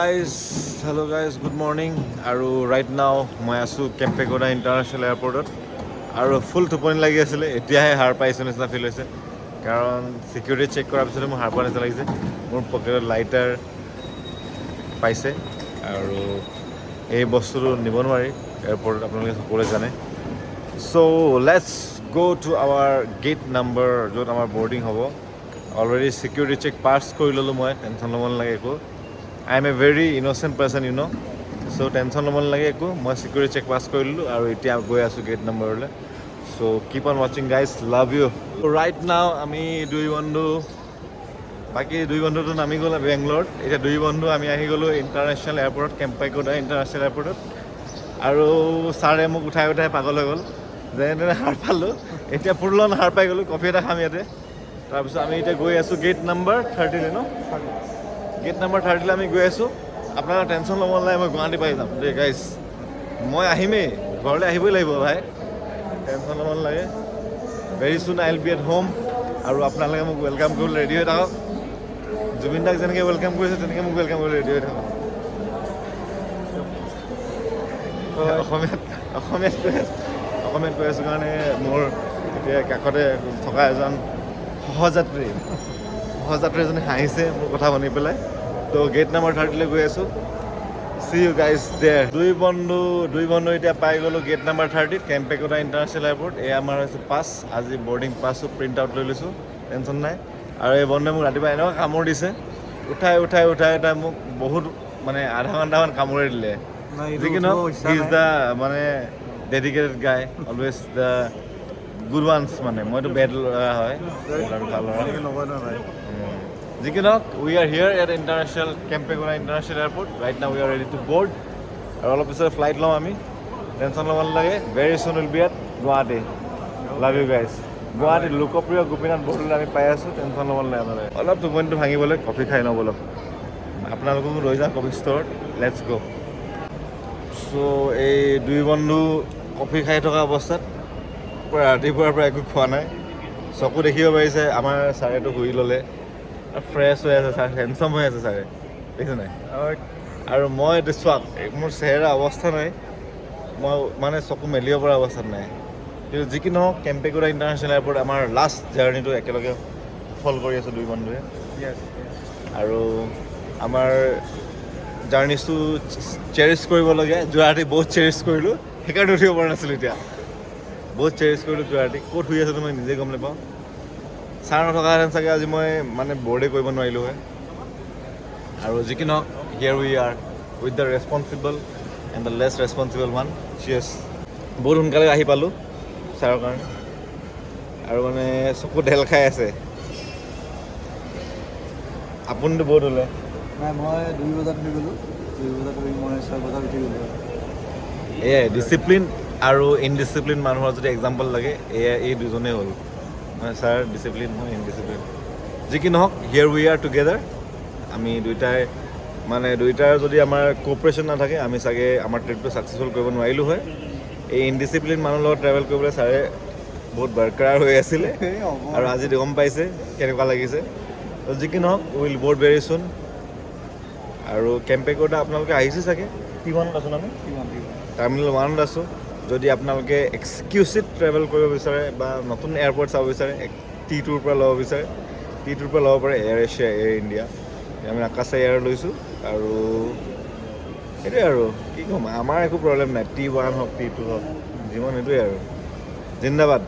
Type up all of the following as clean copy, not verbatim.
Hello guys, good morning. আৰু right now মই আছোঁ কেম্পেগোডা ইণ্টাৰনেশ্যনেল এয়াৰপৰ্টত আৰু ফুল টোপনি লাগি আছিলে, এতিয়াহে সাৰ পাইছোঁ নিচিনা ফিল হৈছে কাৰণ চিকিউৰিটি চেক কৰাৰ পিছতে মোৰ সাৰ পোৱা নিচিনা লাগিছে। মোৰ পকেটত লাইটাৰ পাইছে আৰু এই বস্তুটো নিব নোৱাৰি এয়াৰপৰ্টত, আপোনালোকে সকলোৱে জানে। চ' লেটছ গ' টু আৱাৰ গেট নাম্বাৰ য'ত আমাৰ বৰ্ডিং হ'ব। অলৰেডি চিকিউৰিটি চেক পাছ কৰি ল'লোঁ মই, টেনশ্যন ল'ব নালাগে একো। I M A very innocent person you know', so' tension ল'ব নালাগে একো। মই চিকিউৰিটি চেক পাছ কৰি ল'লোঁ আৰু এতিয়া গৈ আছোঁ গেট নম্বৰলৈ। চ' কিপ অন ৱাচিং guys, love you. Right now আমি বাকী দুই বন্ধুটো নামি গ'ল বেংগলোৰত। এতিয়া দুই বন্ধু আমি আহি গ'লোঁ ইণ্টাৰনেশ্যনেল এয়াৰপৰ্টত, কেম্পেগোডা ইণ্টাৰনেশ্যনেল এয়াৰপৰ্টত। আৰু ছাৰে মোক উঠাই পাগল হৈ গ'ল, যেনে তেনে সাৰ পালোঁ। এতিয়া পুৰলন সাৰ পাই গ'লোঁ, কফি এটা খাম ইয়াতে। তাৰপিছত আমি এতিয়া গৈ আছোঁ গেট নাম্বাৰ 30 ন, গেট নাম্বাৰ 30 আমি গৈ আছোঁ। আপোনালোকে টেনশ্যন ল'ব নালাগে, মই গুৱাহাটী পাই যাম দেই গাইজ। মই আহিমেই, ঘৰলৈ আহিবই লাগিব ভাই, টেনশ্যন ল'ব নালাগে। Very soon I will B at home. আৰু আপোনালোকে মোক ৱেলকাম কৰিবলৈ ৰেডি হৈ থাকক। জুবিন দাক যেনেকৈ ৱেলকাম কৰিছে তেনেকৈ মোক ৱেলকাম কৰিবলৈ ৰেডি হৈ থাকক। অসমীয়াত কৈ আছোঁ কাৰণে মোৰ এতিয়া কাষতে থকা এজন সহযাত্ৰী এজনে হাঁহিছে মোৰ কথা শুনি পেলাই। তো গেট নাম্বাৰ 30 গৈ আছোঁ। See you guys there. দুই বন্ধু এতিয়া পাই গ'লোঁ gate number 30 Kempegowda international airport. এয়া আমাৰ হৈছে পাছ, আজি বৰ্ডিং পাছো প্ৰিণ্ট আউট লৈ লৈছোঁ, টেনশ্যন নাই। আৰু এই বন্ধুৱে মোক ৰাতিপুৱা এনেকুৱা কামোৰ দিছে, উঠাই মোক বহুত মানে আধা ঘণ্টামান কামোৰে দিলে। যি কি নহওক, হি ইজ দ্য মানে ডেডিকেটেড গাই, অলৱেজ দ্য গুড ওৱানছ। মানে মইতো বেড ল'ৰা হয়, ভাল ল'ৰা। যি কি নহওক, we are here at international Kempegowda international airport. Right now we are ready to board. আৰু অলপ পিছত ফ্লাইট ল'ম আমি, টেনশ্যন ল'ব নালাগে। ভেৰি চুন will be at Guwahati. Love you guys. গুৱাহাটীৰ লোকপ্ৰিয় গোপীনাথ বৰদলৈ আমি পাই আছোঁ, টেনশ্যন ল'ব নালাগে আপোনালোকে। অলপ টোপনিটো ভাঙিবলৈ কফি খাই লওঁ বলক, আপোনালোককো লৈ যাওঁ কফি ষ্ট'ৰত, লেটছ গ'। চ' এই দুই বন্ধু কফি খাই থকা অৱস্থাত পুৰা ৰাতিপুৱাৰ পৰা একো খোৱা নাই। চকু দেখিব পাৰিছে, আমাৰ ছাৰেটো শুই ল'লে, ফ্ৰেছ হৈ আছে ছাৰ, হেণ্ডচাম হৈ আছে ছাৰে, দেখিছে নাই। আৰু মই এইটো চাওক, মোৰ চেহেৰা অৱস্থা নাই, মই মানে চকু মেলিব পৰা অৱস্থাত নাই। কিন্তু যি কি নহওক, কেম্পেগোডা ইণ্টাৰনেশ্যনেল এয়াৰপৰ্ট আমাৰ লাষ্ট জাৰ্ণিটো একেলগে সফল কৰি আছোঁ দুই বন্ধুৱে। আৰু আমাৰ জাৰ্ণিটো চেৰিছ কৰিবলগীয়া। যোৱা ৰাতি বহুত চেৰিছ কৰিলোঁ, সেইকাৰণে উঠিব পৰা নাছিলোঁ। এতিয়া বহুত চেৰিছ কৰিলোঁ যোৱা ৰাতি। ক'ত শুই আছিলোঁ মই নিজে গম নাপাওঁ। ছাৰ নথকাহেঁতেন চাগে আজি মই মানে বৰ্ডে কৰিব নোৱাৰিলোঁ হয়। আৰু যি কি নহওক, here we are with the responsible and the less responsible one. Cheers. বহুত সোনকালে আহি পালোঁ ছাৰৰ কাৰণে, আৰু মানে চকু ঢেল খাই আছে। আপুনিতো বহুত হ'লে নাই, মই 2 বজাত উঠি গ'লোঁ। 2 বজাত উঠি মই 6 বজাত উঠি গ'লোঁ। এয়াই ডিচিপ্লিন আৰু ইনডিচিপ্লিন মানুহৰ যদি এক্সাম্পল লাগে, এই দুজনেই হ'ল। মানে ছাৰ ডিচিপ্লিন, মই ইনডিচিপ্লিন। যি কি নহওক, হিয়াৰ উই আৰ টুগেডাৰ। আমি দুইটাৰ যদি আমাৰ কোঅপাৰেশ্যন নাথাকে, আমি চাগে আমাৰ ট্ৰিপটো ছাকচেছফুল কৰিব নোৱাৰিলোঁ হয়। এই ইনডিচিপ্লিন মানুহৰ লগত ট্ৰেভেল কৰিবলৈ ছাৰে বহুত বাৰকৰাৰ হৈ আছিলে, আৰু আজি গম পাইছে কেনেকুৱা লাগিছে। যি কি নহওক, উইল বৰ্ড ভেৰি চুন। আৰু কেম্পেগোডা আপোনালোকে আহিছে চাগে, T1ত আছোঁ আমি, টাৰ্মিনেল 1ত আছোঁ। যদি আপোনালোকে এক্সক্লুচিভ ট্ৰেভেল কৰিব বিচাৰে বা নতুন এয়াৰপৰ্ট চাব বিচাৰে, T2ৰ পৰা ল'ব বিচাৰে, T2ৰ পৰা ল'ব পাৰে এয়াৰ এছিয়া, এয়াৰ ইণ্ডিয়া। আমি আকাশা এয়াৰ লৈছোঁ। আৰু সেইটোৱে আৰু কি ক'ম, আমাৰ একো প্ৰব্লেম নাই। T1 হওক, T2 হওক, যিমান সেইটোৱে আৰু। জিন্দাবাদ,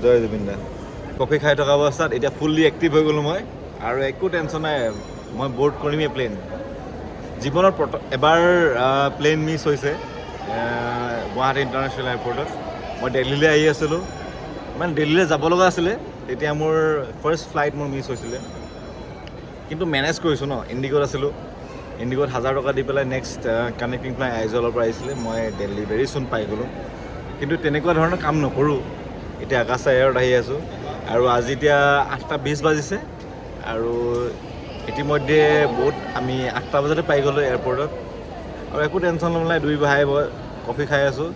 জয় জুবিন দা। কফি খাই থকা অৱস্থাত এতিয়া ফুল্লি এক্টিভ হৈ গ'লোঁ মই, আৰু একো টেনশ্যন নাই, মই বৰ্ড কৰিমেই প্লেন। জীৱনত এবাৰ প্লেন মিছ হৈছে গুৱাহাটী ইণ্টাৰনেশ্যনেল এয়াৰপৰ্টত। মই দিল্লীলৈ আহি আছিলোঁ, মানে দিল্লীলৈ যাব লগা আছিলে, তেতিয়া মোৰ ফাৰ্ষ্ট ফ্লাইট মোৰ মিছ হৈছিলে। কিন্তু মেনেজ কৰিছোঁ ন, ইণ্ডিগ'ত আছিলোঁ। ইণ্ডিগ'ত 1000 টকা দি পেলাই নেক্সট কানেক্টিং ফ্লাইট আইজলৰ পৰা আহিছিলে, মই দিল্লী ভেৰি চুন পাই গ'লোঁ। কিন্তু তেনেকুৱা ধৰণৰ কাম নকৰোঁ। এতিয়া আকাশা এয়াৰত আহি আছোঁ, আৰু আজি এতিয়া 8:20 বাজিছে, আৰু ইতিমধ্যে আমি 8টা বজাতে পাই গ'লোঁ এয়াৰপৰ্টত। আৰু একো টেনশ্যন ল'ব নাই, দুই ভাই কফি খাই আছোঁ,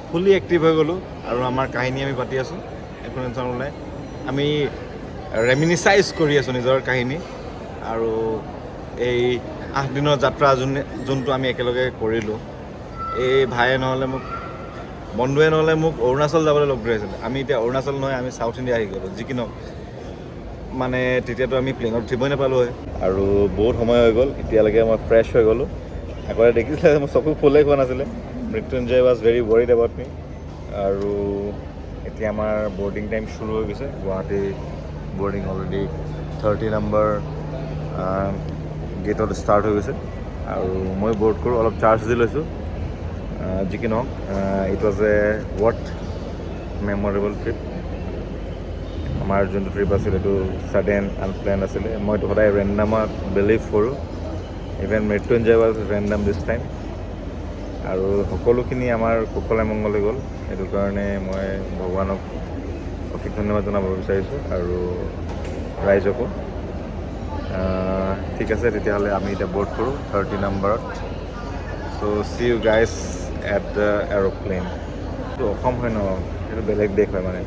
ফুল্লি এক্টিভ হৈ গ'লোঁ, আৰু আমাৰ কাহিনী আমি পাতি আছোঁ, একো টেনশ্যন ল'ব নাই। আমি ৰেমিনিচাইজ কৰি আছোঁ নিজৰ কাহিনী, আৰু এই 8 দিনৰ যাত্ৰা যোনটো আমি একেলগে কৰিলোঁ, এই ভায়ে নহ'লে মোক বন্ধুৱে নহ'লে মোক অৰুণাচল যাবলৈ লগ ধৰিছিলে। আমি এতিয়া অৰুণাচল নহয়, আমি চাউথ ইণ্ডিয়া আহি গ'লোঁ। যি কি নহওক মানে তেতিয়াতো আমি প্লেনত উঠিবই নাপালোঁ হয়। আৰু বহুত সময় হৈ গ'ল, এতিয়ালৈকে মই ফ্ৰেছ হৈ গ'লোঁ। আগতে দেখিছিলে মোৰ চকু ফুলেই খোৱা নাছিলে। Mrityunjay was very worried about me. আৰু এতিয়া আমাৰ বৰ্ডিং টাইম শুৰু হৈ গৈছে। গুৱাহাটী বৰ্ডিং অলৰেডি 30 নম্বৰ গেটত ষ্টাৰ্ট হৈ গৈছে। আৰু মই বৰ্ড কৰোঁ, অলপ চাৰ্জ দি লৈছোঁ। যি কি নহওক it was a worth memorable trip. আমাৰ যোনটো ট্ৰিপ আছিল এইটো ছাডেন আনপ্লেন আছিলে। মইতো সদায় ৰেণ্ডামত বিলিভ কৰোঁ। Even Mrityunjay was random this time. আৰু সকলোখিনি আমাৰ কুশলে মংগলে গ'ল। সেইটো কাৰণে মই ভগৱানক অশেষ ধন্যবাদ জনাব বিচাৰিছোঁ আৰু ৰাইজকো। ঠিক আছে, তেতিয়াহ'লে আমি এতিয়া বৰ্ড কৰোঁ 30 নম্বৰত। So' see you guys at the aeroplane. এইটো অসম হয় ন, এইটো বেলেগ দেশ হয় মানে।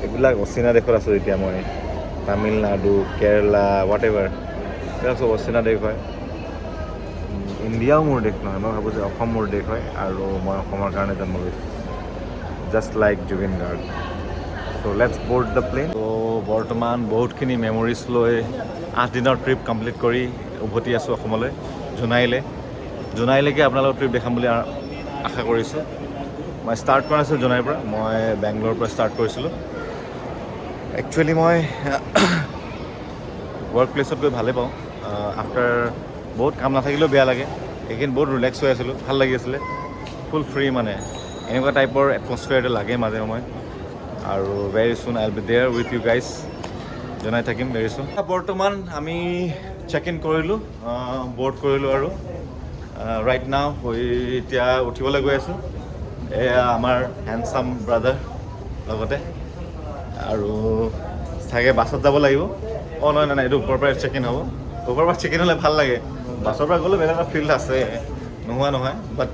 এইবিলাক অচিনা দেশত আছোঁ এতিয়া মই। তামিলনাডু, কেৰেলা, হোৱাট এভাৰ, এইবিলাক চব অচিনা দেশ হয়। ইণ্ডিয়াও মোৰ দেশ নহয়। মই ভাবোঁ যে অসম মোৰ দেশ হয় আৰু মই অসমৰ কাৰণে জন্ম লৈছোঁ। Just like Zubeen Garg. So' let's board the plane. ত' বৰ্তমান বহুতখিনি মেমৰিজ লৈ 8 দিনৰ ট্ৰিপ কমপ্লিট কৰি উভতি আছোঁ অসমলৈ, জোনাইলৈকে আপোনালোকৰ ট্ৰিপ দেখাম বুলি আশা কৰিছোঁ। মই ষ্টাৰ্ট কৰা নাছিলোঁ জোনাইৰ পৰা, মই বেংগলোৰৰ পৰা ষ্টাৰ্ট কৰিছিলোঁ। একচুৱেলি মই ৱৰ্ক প্লেছত গৈ ভালেই পাওঁ। আফটাৰ বহুত কাম নাথাকিলেও বেয়া লাগে। এইখিনি বহুত ৰিলেক্স হৈ আছিলোঁ, ভাল লাগি আছিলে। ফুল ফ্ৰী মানে এনেকুৱা টাইপৰ এটমছফিয়াৰ এটা লাগে মাজে সময়ে। আৰু very soon I will be there with you guys. জনাই থাকিম ভেৰি চুন। বৰ্তমান আমি চেক ইন কৰিলোঁ, বৰ্ড কৰিলোঁ আৰু ৰাইট নাও এতিয়া উঠিবলৈ গৈ আছোঁ। এয়া আমাৰ হেণ্ডচাম ব্ৰাদাৰ লগতে। আৰু চাগে বাছত যাব লাগিব। নহয়, এইটো ওপৰৰ পৰা চেক ইন হ'ব। ওপৰৰ পৰা চেক ইন হ'লে ভাল লাগে। বাছৰ পৰা গ'লে বেলেগ এটা ফিল্ড আছে, নোহোৱা নহয়। বাট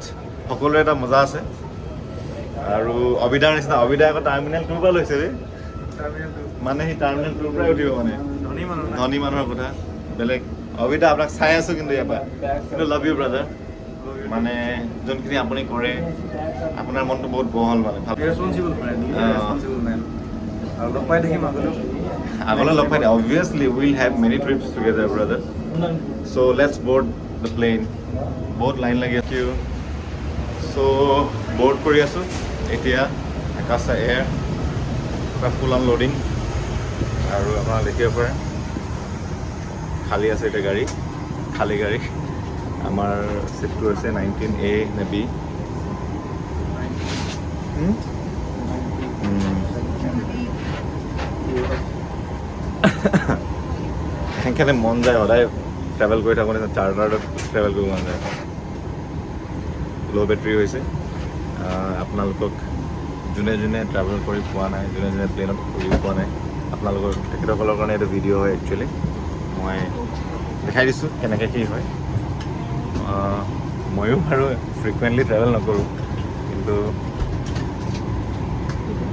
সকলোৰে এটা মজা আছে। আৰু অবিদাৰ নিচিনা, অবিদাই আকৌ টাৰ্মিনেল 2 পৰা লৈছে মানে সি টাৰ্মিনেল 2 পৰাই উঠিব মানে। ধনী মানুহৰ কথা বেলেগ। অবিদা আপোনাক চাই আছোঁ কিন্তু ইয়াৰ পৰা, কিন্তু লাভ ইউ ব্ৰাদাৰ। মানে যোনখিনি আপুনি কৰে, আপোনাৰ মনটো বহুত বহল মানে ভাল। আগলৈ লগ পাই obviously will have many trips together brother. So' let's board the plane. বহুত লাইন লাগি আছে। চ' বৰ্ড কৰি আছোঁ এতিয়া আকাশা এয়াৰ, ফুল আনলোডিং। আৰু আপোনাৰ দেখিব পাৰে খালী আছে এতিয়া গাড়ী, খালী গাড়ী। আমাৰ চিটটো আছে 19A নে B। সেইকাৰণে মন যায় সদায় ট্ৰেভেল কৰি থাকোঁ, চাৰ্টাৰত ট্ৰেভেল কৰিব মন যায়। ল' বেটাৰী হৈছে। আপোনালোকক যোনে ট্ৰেভেল কৰি পোৱা নাই, যোনে প্লেনত ঘূৰি পোৱা নাই, আপোনালোকৰ তেখেতসকলৰ কাৰণে এইটো ভিডিঅ' হয় একচুৱেলি। মই দেখাই দিছোঁ কেনেকৈ কি হয়। ময়ো বাৰু ফ্ৰিকুৱেণ্টলি ট্ৰেভেল নকৰোঁ, কিন্তু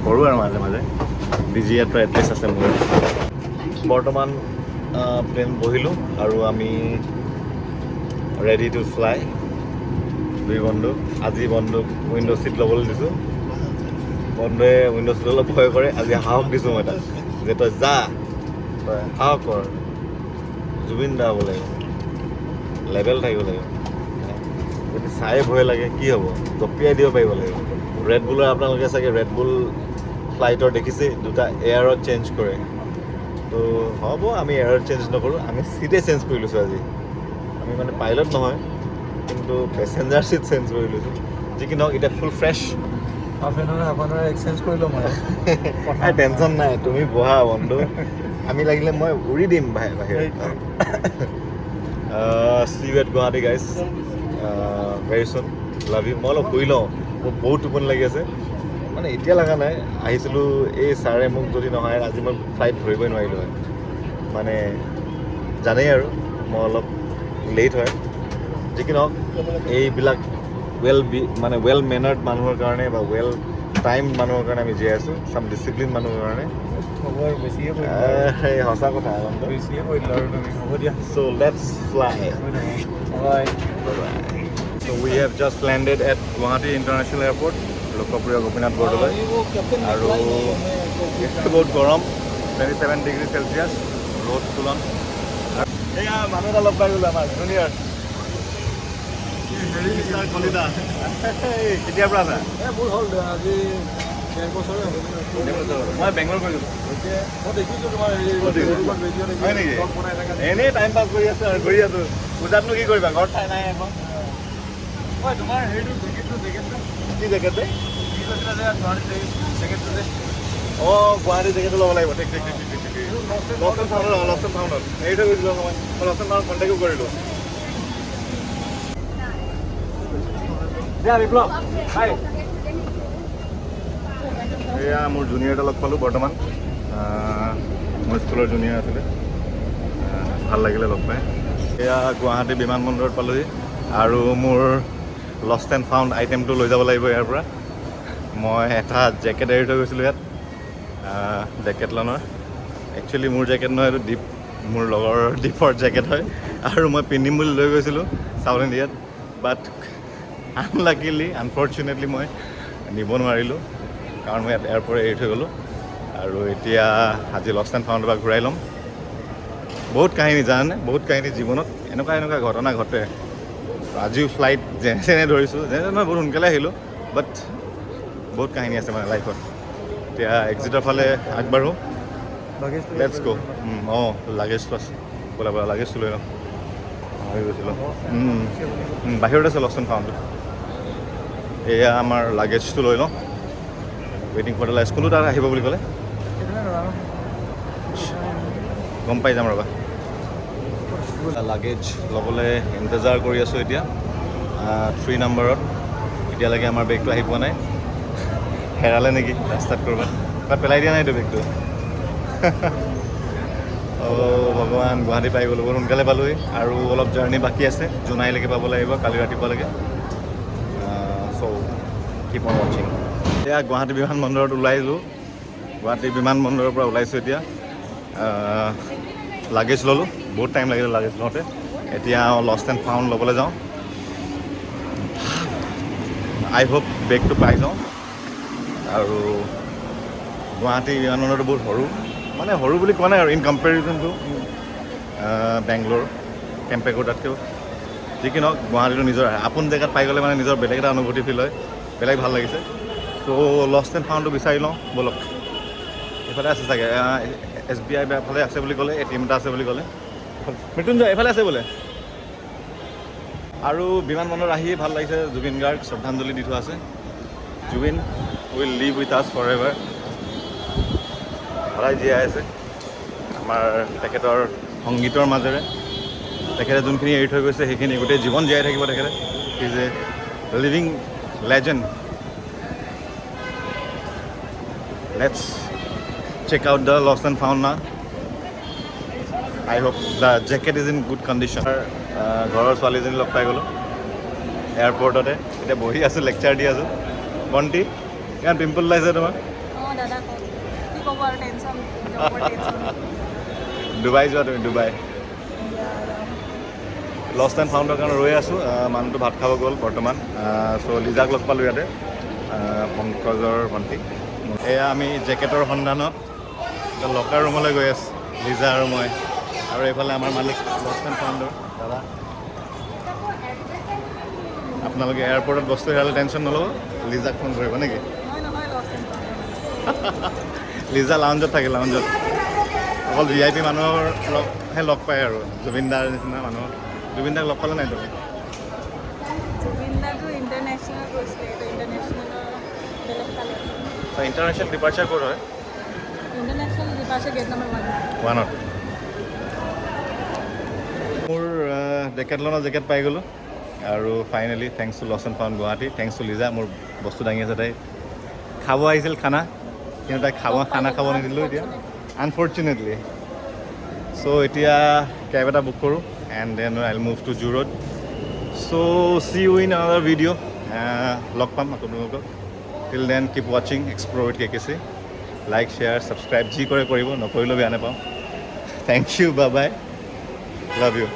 কৰোঁ আৰু মাজে মাজে। বিজি ইয়াত্ৰা এড্ৰেছ আছে মোৰ। বৰ্তমান প্লেন বহিলোঁ আৰু আমি ৰেডি টু ফ্লাই। 2 বন্ধু, আজি বন্ধুক উইণ্ডো ছিট ল'বলৈ দিছোঁ। বন্ধুৱে উইণ্ডো ছিট অলপ ভয় কৰে। আজি সাহস দিছোঁ মই তাক যে তই যা, তই সাহস কৰ, জুবিন দা হ'ব লাগিব, লেভেল থাকিব লাগিব। যদি চাই ভয় লাগে কি হ'ব, জঁপিয়াই দিব পাৰিব লাগিব। ৰেড বুলৰ আপোনালোকে চাগে ৰেড বুল ফ্লাইটৰ দেখিছে, 2টা এয়াৰত চেঞ্জ কৰে। তো হ'ব, আমি এয়াৰত চেঞ্জ নকৰোঁ, আমি ছিটে চেঞ্জ কৰি লৈছোঁ আজি। আমি মানে পাইলট নহয়, কিন্তু পেচেঞ্জাৰ ছিট চেঞ্জ কৰি লৈছোঁ। যি কি নহওক এতিয়া ফুল ফ্ৰেছ। আপোনাৰ এক্সচেঞ্জ কৰি ল'ম আৰু। টেনশ্যন নাই, তুমি বহা বন্ধু। আমি লাগিলে মই উৰি দিম বাহিৰত। See you at Guwahati guys. Very soon, love U. মই অলপ শুই লওঁ, মোৰ বহুত টোপনি লাগি আছে। মানে এতিয়া লগা নাই, আহিছিলোঁ এই ছাৰে মোক যদি নহয় আজি মই ফ্লাইট ধৰিবই নোৱাৰিলোঁ হয়। মানে জানেই আৰু মই অলপ লেট হয়। যি কি নহওক এইবিলাক মানে ৱেল মেনাৰ্ড মানুহৰ কাৰণে বা ৱেল টাইম মানুহৰ কাৰণে আমি জীয়াই আছোঁ, চাম ডিচিপ্লিন মানুহৰ কাৰণে। খবৰ বেছিয়ে সেই সঁচা কথা বেছিয়ে কৰিলোঁ আৰু তুমি হ'ব দিয়া So let's fly. হয় So we have just landed at Guwahati International Airport, Lokapuriya Gopinath Bordoloi. আৰু এতিয়া বহুত গৰম 27 ডিগ্ৰী চেলচিয়াছ ৰ'দ তুলন এয়া মানুহ এটা লগ পাই গ'লো আমাৰ জুনিয়ৰ মিষ্টাৰ কলিতা কেতিয়াৰ পৰা আছা মোৰ হ'ল আজি 1.5 বছৰে হ'ল মই বেংগলৰ গৈছিলোঁ মই দেখিছোঁ তোমাৰ হয় নেকি এনেই টাইম পাছ কৰি আছোঁ আৰু কৰি আছোঁ পূজাতনো কি কৰিবা ঘৰত ঠাই নাই আকৌ হয় তোমাৰ হেৰিটো জেকেটটো কি জেকেট যে কি কৈছিলা যে জেকেটটো যে অঁ গুৱাহাটী জেকেটটো ল'ব লাগিব ঠিক ঠিক ঠিক ঠিক ঠিক লচন টাউনত হেৰি থৈ গৈছিলোঁ মই লচন টাউনত কণ্টেক্টো কৰিলোঁ দিয়া বিপ্লৱ হাই এয়া মোৰ জুনিয়ৰ এটা লগ পালোঁ বৰ্তমান মোৰ স্কুলৰ জুনিয়ৰ আছিলে ভাল লাগিলে লগ পাই এয়া গুৱাহাটী বিমানবন্দৰত পালোহি আৰু মোৰ লষ্ট এণ্ড ফাউণ্ড আইটেমটো লৈ যাব লাগিব ইয়াৰ পৰা মই এটা জেকেট এৰি থৈ গৈছিলোঁ ইয়াত জেকেটলনৰ একচুৱেলি মোৰ জেকেট নহয় এইটো দীপ মোৰ লগৰ দীপৰ জেকেট হয় আৰু মই পিন্ধিম বুলি লৈ গৈছিলোঁ চাউথ ইণ্ডিয়াত বাট আনফৰ্চুনেটলি মই নিব নোৱাৰিলোঁ কাৰণ মই ইয়াত এয়াৰপৰ্ট এৰি থৈ গ'লোঁ আৰু এতিয়া আজি লষ্ট এণ্ড ফাউণ্ডৰ পৰা ঘূৰাই ল'ম বহুত কাহিনী জানানে বহুত কাহিনী জীৱনত এনেকুৱা ঘটনা ঘটে আজিও ফ্লাইট যেনে তেনে ধৰিছোঁ যেনে মই বহুত সোনকালে আহিলোঁ বাট বহুত কাহিনী আছে মানে লাইফত এতিয়া এক্সিটৰ ফালে আগবাঢ়োঁ লেটছ গ' অঁ লাগেজটো আছে ব'লা লাগেজটো লৈ লওঁ হৈ গৈছিলোঁ বাহিৰত আছে লষ্ট এণ্ড ফাউণ্ডটো এয়া আমাৰ লাগেজটো লৈ লওঁ ৱেইটিং ফৰ দ্য লাইজ কোনটো তাত আহিব বুলি ক'লে গম পাই যাম ৰ'বা লাগেজ ল'বলৈ ইন্তজাৰ কৰি আছোঁ এতিয়া 3 নম্বৰত এতিয়ালৈকে আমাৰ বেগটো আহি পোৱা নাই হেৰালে নেকি ৰাস্তাত ক'ৰবাত তাত পেলাই দিয়া নাইতো বেগটো অঁ ভগৱান গুৱাহাটী পাই গ'লোঁ বহুত সোনকালে পালোঁহি আৰু অলপ জাৰ্ণি বাকী আছে জোনাইলৈকে পাব লাগিব কালি ৰাতিপুৱালৈকে চ' কিপ অন ৱাচিং এতিয়া গুৱাহাটী বিমানবন্দৰত ওলাইছোঁ গুৱাহাটী বিমানবন্দৰৰ পৰা ওলাইছোঁ এতিয়া লাগেজ ল'লোঁ বহুত টাইম লাগিলে লাগেজ লওঁতে এতিয়া লষ্ট এণ্ড ফাউণ্ড ল'বলৈ যাওঁ আই হোপ বেগটো পাই যাওঁ আৰু গুৱাহাটী বিমানবন্দৰটো বহুত সৰু সৰু বুলি কোৱা নাই আৰু ইন কম্পেৰিজন টু বেংগলোৰ কেম্পেকৰ তাতকৈও যি কি নহওক গুৱাহাটীটো নিজৰ আপোন জেগাত পাই গ'লে মানে নিজৰ বেলেগ এটা অনুভূতি ফিল হয় বেলেগ ভাল লাগিছে চ' লষ্ট এণ্ড ফাউণ্ডটো বিচাৰি লওঁ ব'লক এইফালে আছে চাগে SBI ফালে আছে বুলি ক'লে ATM এটা আছে বুলি ক'লে মৃত্যুঞ্জয় এইফালে আছে বোলে আৰু বিমানবন্দৰত আহি ভাল লাগিছে জুবিন গাৰ্গ শ্ৰদ্ধাঞ্জলি দি থোৱা আছে জুবিন উইল লিভ উইথ আছ ফৰ এভাৰ সদায় জীয়াই আছে আমাৰ তেখেতৰ সংগীতৰ মাজেৰে তেখেতে যোনখিনি এৰি থৈ গৈছে সেইখিনি গোটেই জীৱন জীয়াই থাকিব তেখেতে is a living legend let's check out the lost and found now. I hope the jacket is in good condition. ঘৰৰ ছোৱালীজনী লগ পাই গ'লোঁ এয়াৰপৰ্টতে এতিয়া বহি আছোঁ লেকচাৰ দি আছোঁ বণ্টি ইমান পিম্পল ওলাইছে তোমাৰ ডুবাই যোৱা তুমি ডুবাই লষ্ট এণ্ড ফাউণ্ডৰ কাৰণে ৰৈ আছোঁ মানুহটো ভাত খাব গ'ল বৰ্তমান চ' লিজাক লগ পালোঁ ইয়াতে পংকজৰ ভণ্টি এয়া আমি জেকেটৰ সন্ধানত লকাৰ ৰুমলৈ গৈ আছোঁ লিজা আৰু মই আৰু এইফালে আমাৰ মালিক লষ্ট এণ্ড ফাউণ্ডৰ দাদা আপোনালোকে এয়াৰপৰ্টত বস্তু হেৰালে টেনশ্যন নল'ব লিজাক ফোন কৰিব নেকি লিজা লাউঞ্জত থাকে লাউঞ্জত অকল VIP মানুহৰ লগহে লগ পায় আৰু জুবিনদাৰ নিচিনা মানুহৰ জুবিনদাক লগ পালে নাই তুমি ইণ্টাৰনেশ্যনেল ডিপাৰ্চাৰ ক'ত হয় ওৱানত মোৰ ডেকেটলনৰ জেকেট পাই গ'লোঁ আৰু finally thanks two lost and found Guwahati thanks two Liza মোৰ বস্তু দাঙি আছে তাই খাব আহিছিল খানা কিন্তু তাইক খানা খাব নিদিলোঁ এতিয়া আনফৰ্চুনেটলি চ' এতিয়া কেব এটা বুক কৰোঁ and then I will move to Zoo Road so' see you in another video' লগ পাম আপোনালোকক টিল দেন কিপ ৱাচিং explore with KKC like share subscribe যি কৰে কৰিব নকৰিলেও বেয়া নাপাওঁ thank you bye bye love U